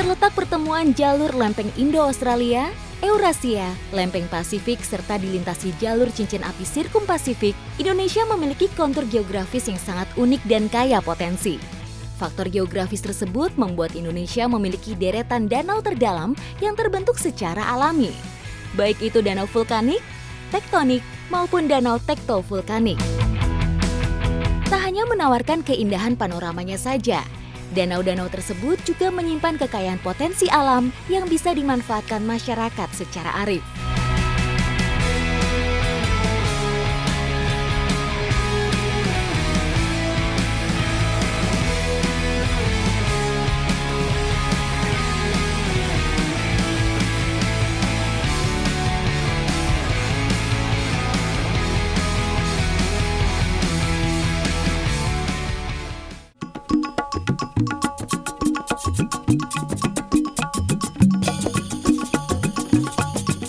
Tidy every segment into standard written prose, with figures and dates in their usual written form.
Terletak pertemuan jalur lempeng Indo-Australia, Eurasia, lempeng Pasifik, serta dilintasi jalur cincin api Sirkum Pasifik, Indonesia memiliki kontur geografis yang sangat unik dan kaya potensi. Faktor geografis tersebut membuat Indonesia memiliki deretan danau terdalam yang terbentuk secara alami. Baik itu danau vulkanik, tektonik, maupun danau tektovulkanik. Tak hanya menawarkan keindahan panoramanya saja, danau-danau tersebut juga menyimpan kekayaan potensi alam yang bisa dimanfaatkan masyarakat secara arif.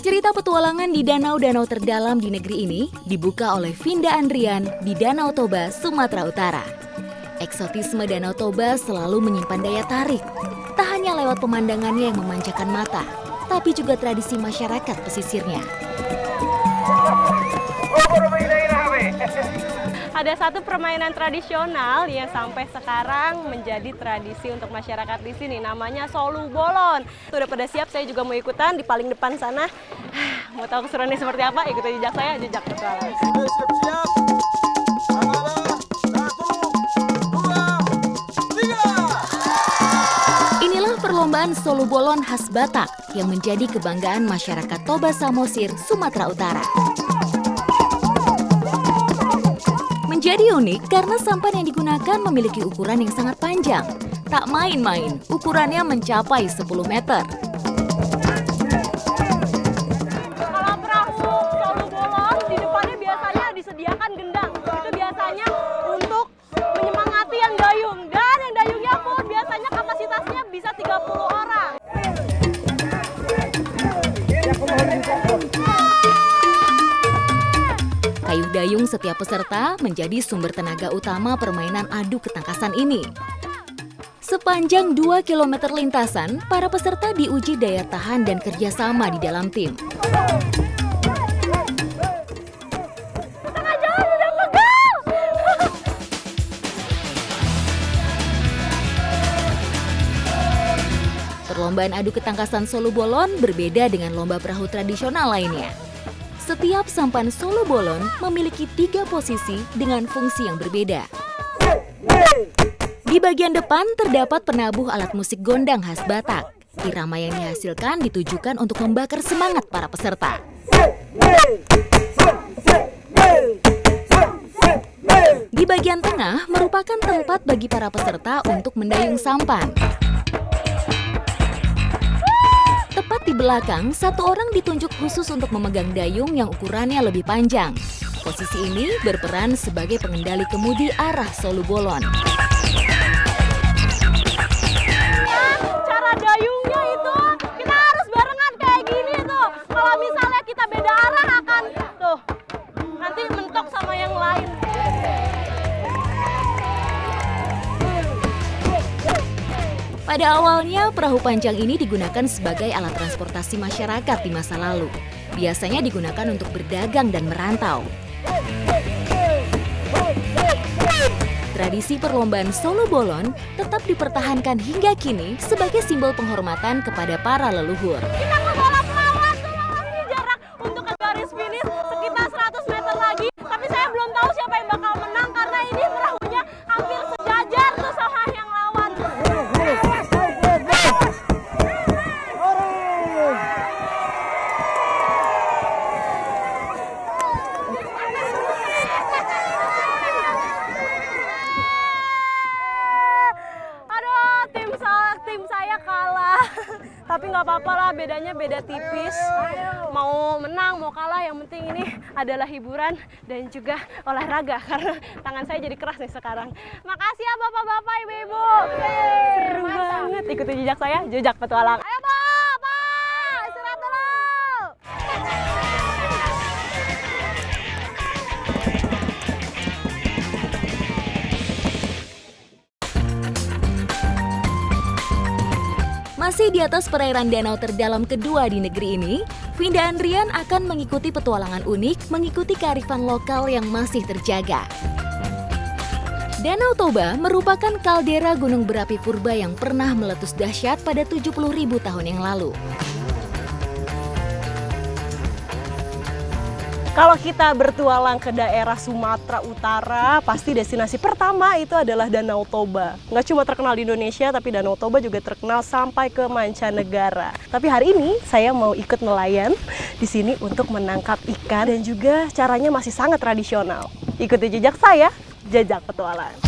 Cerita petualangan di danau-danau terdalam di negeri ini dibuka oleh Vinda Andrian di Danau Toba, Sumatera Utara. Eksotisme Danau Toba selalu menyimpan daya tarik, tak hanya lewat pemandangannya yang memanjakan mata, tapi juga tradisi masyarakat pesisirnya. Ada satu permainan tradisional yang sampai sekarang menjadi tradisi untuk masyarakat di sini, namanya solu bolon. Sudah pada siap, saya juga mau ikutan di paling depan sana. Mau tahu keseruannya seperti apa? Ikuti jejak saya, jejak petualang. Siap-siap. Inilah perlombaan solu bolon khas Batak yang menjadi kebanggaan masyarakat Toba Samosir, Sumatera Utara. Menjadi unik karena sampan yang digunakan memiliki ukuran yang sangat panjang. Tak main-main, ukurannya mencapai 10 meter. Kalau perahu solu bolon, di depannya biasanya disediakan gendang. Itu biasanya untuk menyemangati yang dayung. Dan yang dayungnya pun biasanya kapasitasnya bisa 30 orang. Kayu dayung setiap peserta menjadi sumber tenaga utama permainan adu ketangkasan ini. Sepanjang 2 km lintasan, para peserta diuji daya tahan dan kerjasama di dalam tim. Tengah jalan udah pegal! Perlombaan adu ketangkasan solu bolon berbeda dengan lomba perahu tradisional lainnya. Setiap sampan solu bolon memiliki 3 posisi dengan fungsi yang berbeda. Di bagian depan terdapat penabuh alat musik gondang khas Batak. Irama yang dihasilkan ditujukan untuk membakar semangat para peserta. Di bagian tengah merupakan tempat bagi para peserta untuk mendayung sampan. Tepat di belakang, satu orang ditunjuk khusus untuk memegang dayung yang ukurannya lebih panjang. Posisi ini berperan sebagai pengendali kemudi arah solu bolon. Cara dayungnya itu kita harus barengan kayak gini tuh. Kalau misalnya kita beda arah akan tuh nanti mentok sama yang lain. Pada awalnya, perahu panjang ini digunakan sebagai alat transportasi masyarakat di masa lalu. Biasanya digunakan untuk berdagang dan merantau. Tradisi perlombaan solu bolon tetap dipertahankan hingga kini sebagai simbol penghormatan kepada para leluhur. Kita ke balap lawan tuh, ini jarak untuk ke garis finish sekitar 100 meter lagi. Tapi saya belum tahu siapa yang bakal menang karena ini perahunya hampir sejajar tuh sama yang lawan. Tim saya kalah, tapi nggak apa-apa lah, bedanya beda tipis. Mau menang, mau kalah, yang penting ini adalah hiburan dan juga olahraga karena tangan saya jadi keras nih sekarang. Makasih ya bapak-bapak, ibu-ibu. Seru banget, ikuti jejak saya, jejak petualang. Ayo Pak, istirahat dulu. Masih di atas perairan danau terdalam kedua di negeri ini, Vinda Andrian akan mengikuti petualangan unik mengikuti kearifan lokal yang masih terjaga. Danau Toba merupakan kaldera gunung berapi purba yang pernah meletus dahsyat pada 70.000 tahun yang lalu. Kalau kita bertualang ke daerah Sumatera Utara, pasti destinasi pertama itu adalah Danau Toba. Nggak cuma terkenal di Indonesia, tapi Danau Toba juga terkenal sampai ke mancanegara. Tapi hari ini saya mau ikut nelayan di sini untuk menangkap ikan dan juga caranya masih sangat tradisional. Ikuti jejak saya, Jejak Petualang.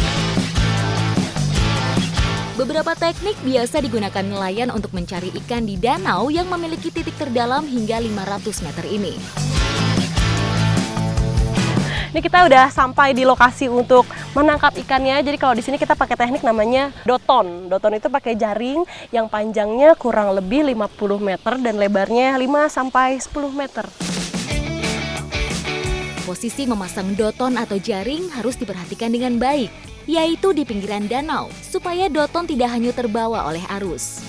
Beberapa teknik biasa digunakan nelayan untuk mencari ikan di danau yang memiliki titik terdalam hingga 500 meter ini. Ini kita udah sampai di lokasi untuk menangkap ikannya. Jadi kalau di sini kita pakai teknik namanya doton. Doton itu pakai jaring yang panjangnya kurang lebih 50 meter dan lebarnya 5 sampai 10 meter. Posisi memasang doton atau jaring harus diperhatikan dengan baik, yaitu di pinggiran danau, supaya doton tidak hanyut terbawa oleh arus.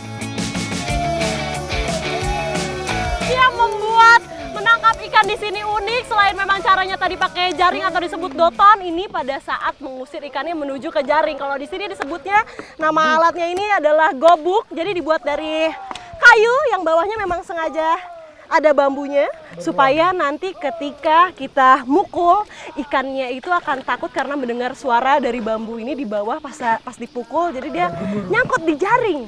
Yang membuat menangkap ikan di sini unik, selain memang caranya tadi pakai jaring atau disebut doton, ini pada saat mengusir ikannya menuju ke jaring. Kalau di sini disebutnya, nama alatnya ini adalah gobuk, jadi dibuat dari kayu yang bawahnya memang sengaja ada bambunya, supaya nanti ketika kita mukul, ikannya itu akan takut karena mendengar suara dari bambu ini di bawah pas dipukul, jadi dia nyangkut di jaring.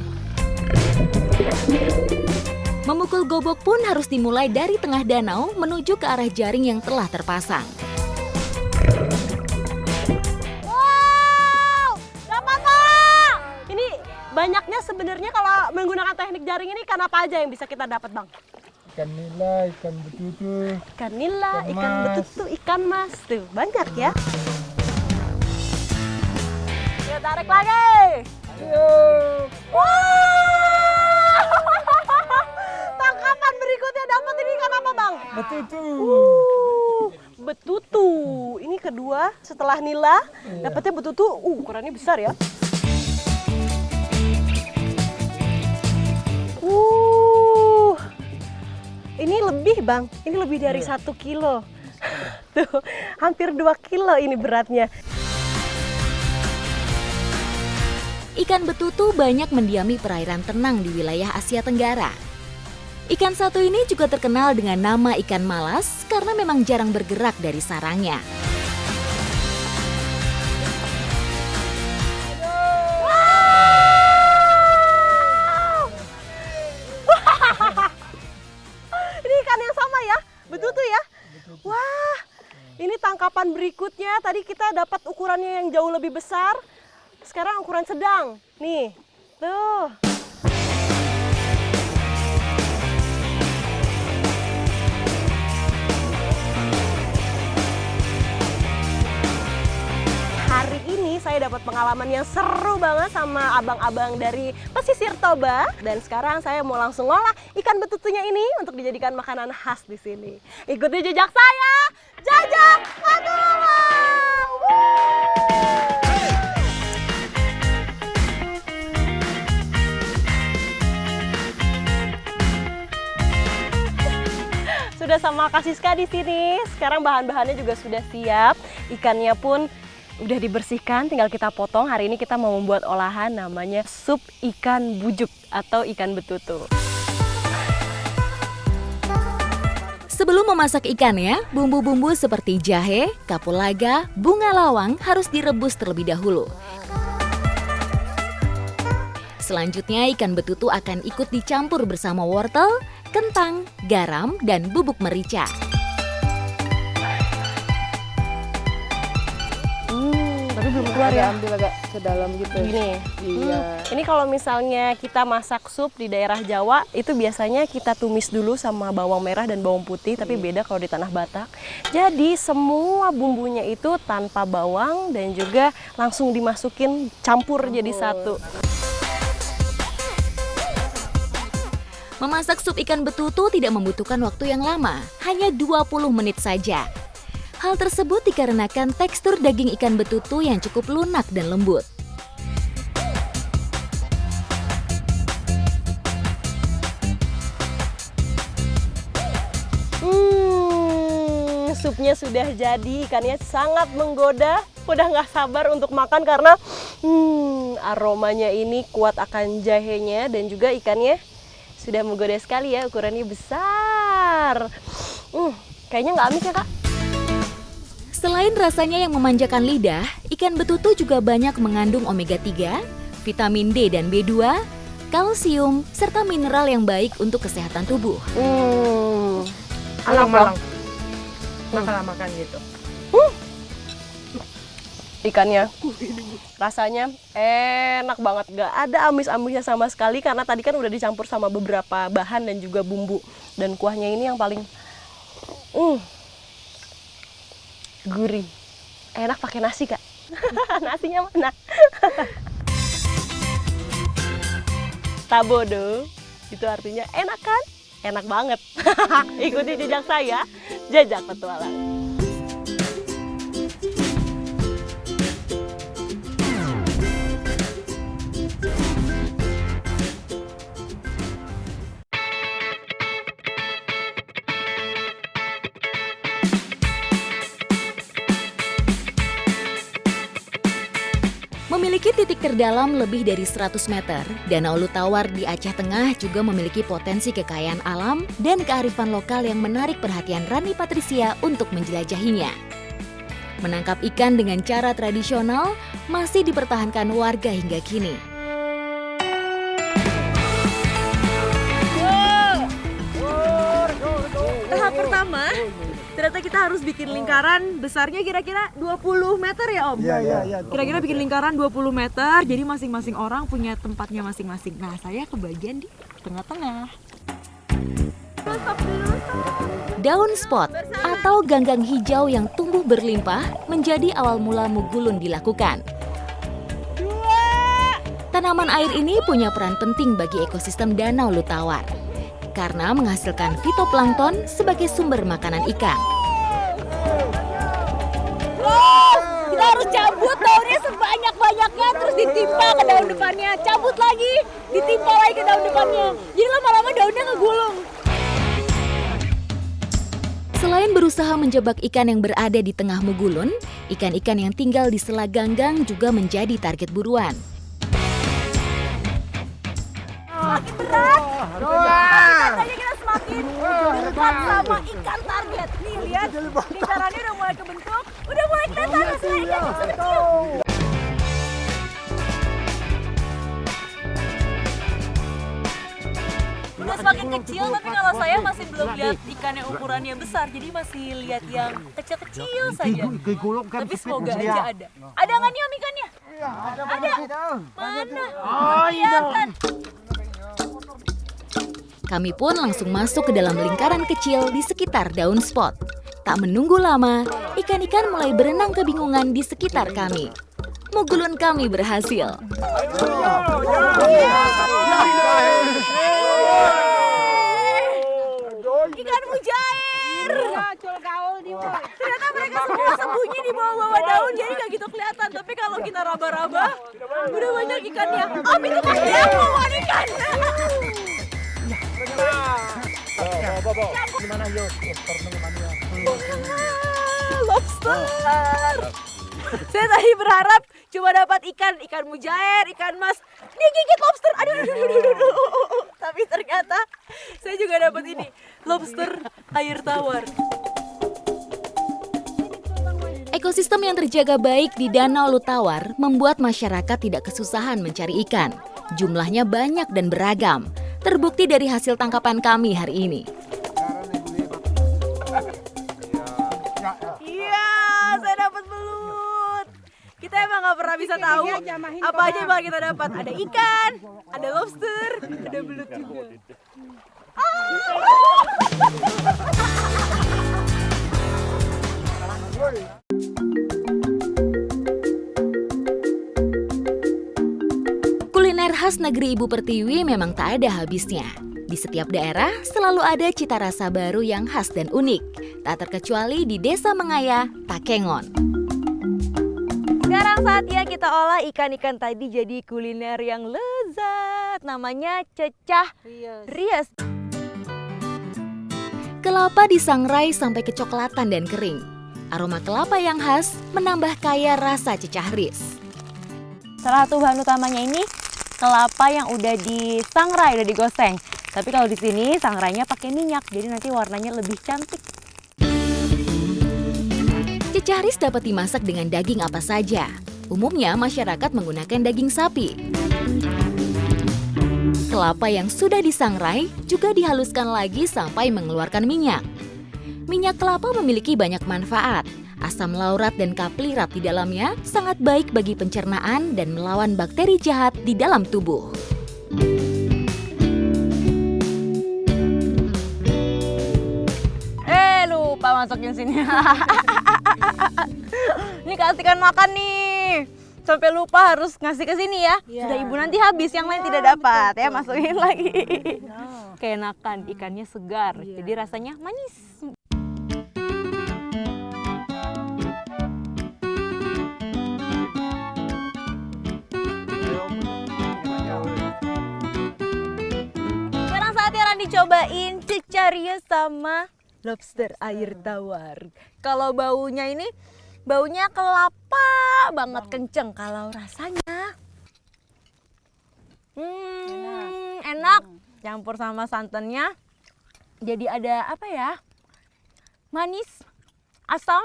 Memukul gobok pun harus dimulai dari tengah danau menuju ke arah jaring yang telah terpasang. Wow, dapat Pak! Ini banyaknya sebenarnya kalau menggunakan teknik jaring ini ikan apa aja yang bisa kita dapat, Bang? Ikan nila, ikan betutu. Ikan nila, ikan betutu, ikan mas. Tuh, banyak ya. Yuk, tarik lagi. Ayo. Wow! Tangkapan berikutnya dapat ini ikan apa, Bang? Betutu. Betutu. Ini kedua setelah nila, dapatnya betutu. Ukurannya besar ya. Ini lebih, Bang. Ini lebih dari 1 kilo. Tuh, hampir 2 kilo ini beratnya. Ikan betutu banyak mendiami perairan tenang di wilayah Asia Tenggara. Ikan satu ini juga terkenal dengan nama ikan malas karena memang jarang bergerak dari sarangnya. Ini ikan yang sama ya, betutu ya. Wah, ini tangkapan berikutnya. Tadi kita dapat ukurannya yang jauh lebih besar. Sekarang ukuran sedang. Nih, tuh. Hari ini saya dapat pengalaman yang seru banget sama abang-abang dari pesisir Toba. Dan sekarang saya mau langsung ngolah ikan betutunya ini untuk dijadikan makanan khas di sini. Ikuti jejak saya, Jejak Petualang! Sudah sama Kak Siska di sini. Sekarang bahan-bahannya juga sudah siap. Ikannya pun udah dibersihkan, tinggal kita potong. Hari ini kita mau membuat olahan namanya sup ikan bujuk atau ikan betutu. Sebelum memasak ikannya, bumbu-bumbu seperti jahe, kapulaga, bunga lawang harus direbus terlebih dahulu. Selanjutnya ikan betutu akan ikut dicampur bersama wortel, kentang, garam, dan bubuk merica. Tapi belum keluar ya. Ambil agak ke dalam gitu. Gini. Iya. Ini kalau misalnya kita masak sup di daerah Jawa, itu biasanya kita tumis dulu sama bawang merah dan bawang putih, tapi beda kalau di tanah Batak. Jadi semua bumbunya itu tanpa bawang dan juga langsung dimasukin campur jadi satu. Memasak sup ikan betutu tidak membutuhkan waktu yang lama, hanya 20 menit saja. Hal tersebut dikarenakan tekstur daging ikan betutu yang cukup lunak dan lembut. Lauknya sudah jadi, ikannya sangat menggoda. Udah nggak sabar untuk makan karena aromanya ini kuat akan jahenya dan juga ikannya sudah menggoda sekali ya, ukurannya besar. Kayaknya nggak amis ya Kak? Selain rasanya yang memanjakan lidah, ikan betutu juga banyak mengandung omega 3, vitamin D dan B2, kalsium, serta mineral yang baik untuk kesehatan tubuh. Malang-malang. Makan gitu. Ikannya rasanya enak banget, gak ada amis-amisnya sama sekali karena tadi kan udah dicampur sama beberapa bahan dan juga bumbu, dan kuahnya ini yang paling gurih, enak pakai nasi Kak. Nasinya mana? Tabodo itu artinya enak kan? Enak banget. Ikuti jejak saya, Jajak Petualang. Memiliki titik terdalam lebih dari 100 meter, Danau Lutawar di Aceh Tengah juga memiliki potensi kekayaan alam dan kearifan lokal yang menarik perhatian Rani Patricia untuk menjelajahinya. Menangkap ikan dengan cara tradisional masih dipertahankan warga hingga kini. Tahap pertama, ternyata kita harus bikin lingkaran besarnya kira-kira 20 meter ya Om? Iya. Kira-kira bikin lingkaran 20 meter, jadi masing-masing orang punya tempatnya masing-masing. Nah, saya kebagian di tengah-tengah. Daun spot atau ganggang hijau yang tumbuh berlimpah menjadi awal mula Mugulun dilakukan. Tanaman air ini punya peran penting bagi ekosistem Danau Lutawar karena menghasilkan fitoplankton sebagai sumber makanan ikan. Kita harus cabut daunnya sebanyak-banyaknya, terus ditimpa ke daun depannya, cabut lagi, ditimpa lagi ke daun depannya. Jadi lama-lama daunnya ngegulung. Selain berusaha menjebak ikan yang berada di tengah Mugulun, ikan-ikan yang tinggal di sela ganggang juga menjadi target buruan. Semakin berat, tapi tandanya kita semakin dekat sama ikan target. Nih lihat, lingkarannya udah mulai kebentuk, udah mulai kelihatan hasilnya ikan kecil. Udah semakin kecil, tapi kalau saya masih belum lihat ikan yang ukurannya besar, jadi masih lihat yang kecil-kecil saja. Tapi semoga aja ada. Ada nggak nih Om ikannya? Ada. Mana? Kelihatan. Kami pun langsung masuk ke dalam lingkaran kecil di sekitar daun spot. Tak menunggu lama, ikan-ikan mulai berenang kebingungan di sekitar kami. Mugulun kami berhasil. Ikan mujair. Ternyata mereka semua sembunyi di bawah-bawah daun, jadi nggak gitu kelihatan. Tapi kalau kita raba-raba, udah banyak ikannya. Om itu pasti aku bukan ikan. Lobster. Saya tadi berharap cuma dapat ikan mujair, ikan mas. Digigit lobster. Aduh. Tapi ternyata saya juga dapat ini, lobster air tawar. Ekosistem yang terjaga baik di Danau Lutawar membuat masyarakat tidak kesusahan mencari ikan. Jumlahnya banyak dan beragam, terbukti dari hasil tangkapan kami hari ini. Iya, saya dapat belut. Kita emang nggak pernah bisa tahu apa aja yang bakal kita dapat. Ada ikan, ada lobster, ada belut juga. Kuliner khas negeri Ibu Pertiwi memang tak ada habisnya. Di setiap daerah selalu ada cita rasa baru yang khas dan unik. Tak terkecuali di Desa Mengaya, Takengon. Sekarang saatnya kita olah ikan-ikan tadi jadi kuliner yang lezat. Namanya cecah rias. Kelapa disangrai sampai kecoklatan dan kering. Aroma kelapa yang khas menambah kaya rasa cicahris. Salah satu bahan utamanya ini kelapa yang udah disangrai, udah digoseng. Tapi kalau di sini sangrainya pakai minyak, jadi nanti warnanya lebih cantik. Cicahris dapat dimasak dengan daging apa saja. Umumnya masyarakat menggunakan daging sapi. Kelapa yang sudah disangrai juga dihaluskan lagi sampai mengeluarkan minyak. Minyak kelapa memiliki banyak manfaat. Asam laurat dan kaplirat di dalamnya sangat baik bagi pencernaan dan melawan bakteri jahat di dalam tubuh. Lupa masukin sini. Ini kasihkan makan nih. Sampai lupa harus ngasih ke sini ya. Sudah ibu nanti habis, yang lain tidak dapat ya, masukin lagi. Keenakan, ikannya segar, jadi rasanya manis. Sekarang saatnya Randi cobain cicarius sama lobster air tawar. Kalau baunya ini, baunya kelapa banget kenceng. Kalau rasanya enak. Campur sama santannya, jadi ada apa ya? Manis, asam,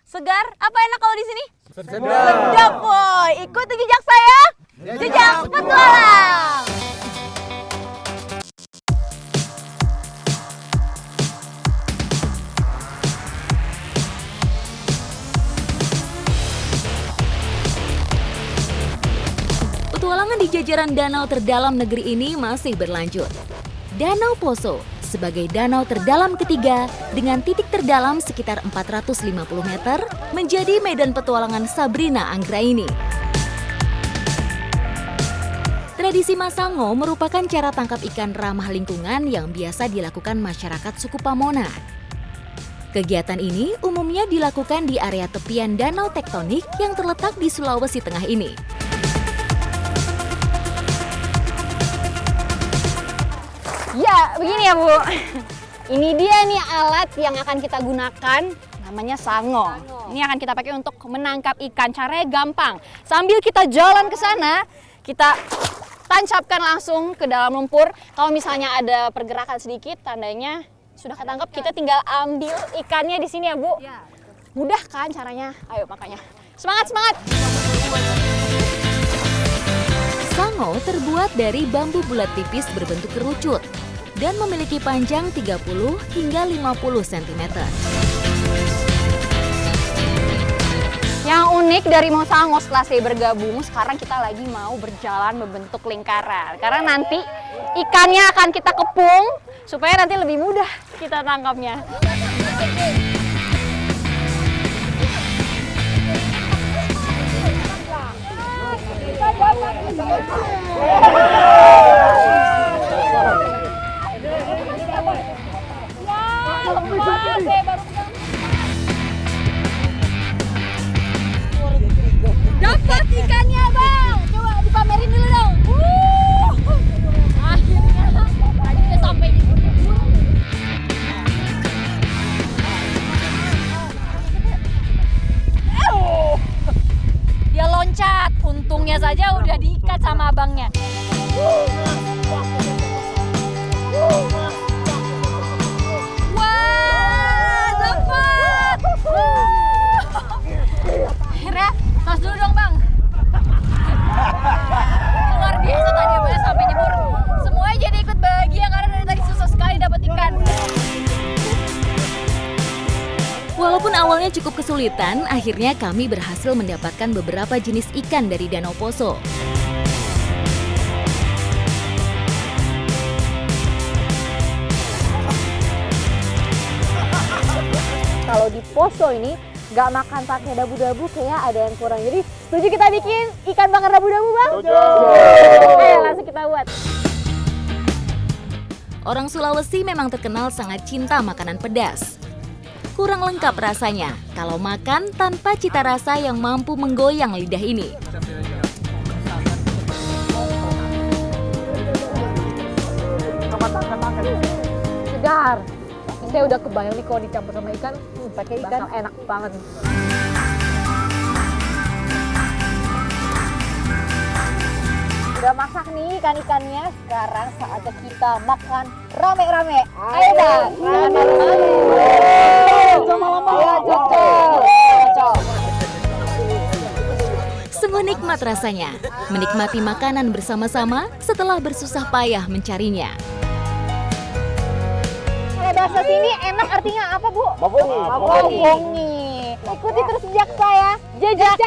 segar. Apa enak kalau di sini? Sedap boy. Ikuti jejak saya. Jejak petualang. Petualangan di jajaran danau terdalam negeri ini masih berlanjut. Danau Poso sebagai danau terdalam ketiga dengan titik terdalam sekitar 450 meter menjadi medan petualangan Sabrina Anggraini. Tradisi Masango merupakan cara tangkap ikan ramah lingkungan yang biasa dilakukan masyarakat suku Pamona. Kegiatan ini umumnya dilakukan di area tepian danau tektonik yang terletak di Sulawesi Tengah ini. Ya, begini ya Bu. Ini dia nih alat yang akan kita gunakan, namanya sango. Ini akan kita pakai untuk menangkap ikan. Caranya gampang. Sambil kita jalan ke sana, kita tancapkan langsung ke dalam lumpur. Kalau misalnya ada pergerakan sedikit, tandanya sudah ketangkap. Kita tinggal ambil ikannya di sini ya Bu. Mudah kan caranya? Ayo makanya. Semangat, semangat! Sango terbuat dari bambu bulat tipis berbentuk kerucut dan memiliki panjang 30 hingga 50 cm. Yang unik dari Mosango setelah saya bergabung, sekarang kita lagi mau berjalan membentuk lingkaran. Karena nanti ikannya akan kita kepung supaya nanti lebih mudah kita tangkapnya. Dapat ikannya Bang, coba dipamerin dulu dong. Akhirnya sampai di dia loncat, untungnya saja udah diikat sama abangnya. Wah, dapat. Akhirnya tos dulu dong Bang. Luar biasa tadi Bang sampai nyebur. Semuanya jadi ikut bahagia karena dari tadi susah sekali dapat ikan. Walaupun awalnya cukup kesulitan, akhirnya kami berhasil mendapatkan beberapa jenis ikan dari Danau Poso. Kalau di Poso ini nggak makan pakai dabu-dabu, kayak ada yang kurang. Jadi setuju kita bikin ikan bakar dabu-dabu Bang? Setuju! Oke, langsung kita buat. Orang Sulawesi memang terkenal sangat cinta makanan pedas. Kurang lengkap rasanya kalau makan tanpa cita rasa yang mampu menggoyang lidah ini. Segar. Saya udah kebayang nih kalau dicampur sama ikan, pakai ikan enak banget. Udah masak nih ikan-ikannya, sekarang saatnya kita makan rame-rame. Ayo dah, Sungguh nikmat rasanya menikmati makanan bersama-sama setelah bersusah payah mencarinya. Kalau bahasa sini enak artinya apa, Bu? Mabongi. Ikuti terus jejak saya. Jejak